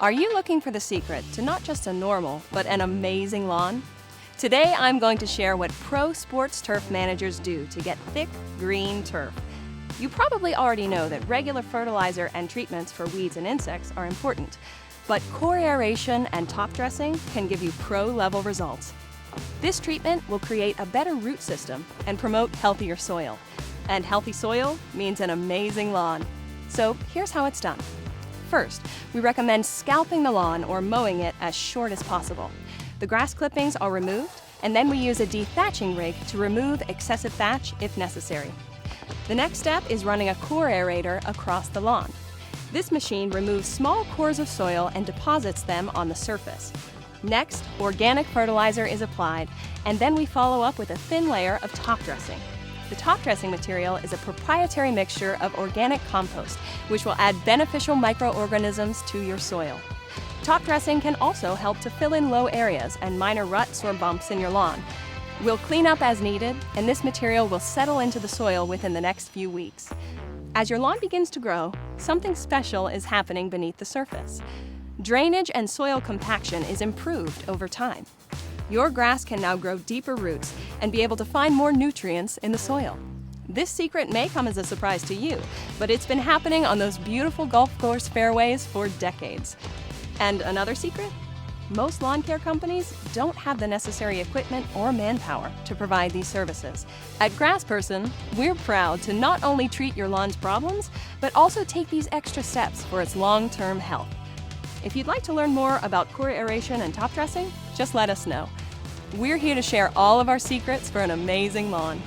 Are you looking for the secret to not just a normal, but an amazing lawn? Today I'm going to share what pro sports turf managers do to get thick, green turf. You probably already know that regular fertilizer and treatments for weeds and insects are important, but core aeration and top dressing can give you pro-level results. This treatment will create a better root system and promote healthier soil. And healthy soil means an amazing lawn. So here's how it's done. First, we recommend scalping the lawn or mowing it as short as possible. The grass clippings are removed, and then we use a detaching rig to remove excessive thatch if necessary. The next step is running a core aerator across the lawn. This machine removes small cores of soil and deposits them on the surface. Next, organic fertilizer is applied, and then we follow up with a thin layer of top dressing. The top dressing material is a proprietary mixture of organic compost, which will add beneficial microorganisms to your soil. Top dressing can also help to fill in low areas and minor ruts or bumps in your lawn. We'll clean up as needed, and this material will settle into the soil within the next few weeks. As your lawn begins to grow, something special is happening beneath the surface. Drainage and soil compaction is improved over time. Your grass can now grow deeper roots and be able to find more nutrients in the soil. This secret may come as a surprise to you, but it's been happening on those beautiful golf course fairways for decades. And another secret? Most lawn care companies don't have the necessary equipment or manpower to provide these services. At Grassperson, we're proud to not only treat your lawn's problems, but also take these extra steps for its long-term health. If you'd like to learn more about core aeration and top dressing, just let us know. We're here to share all of our secrets for an amazing lawn.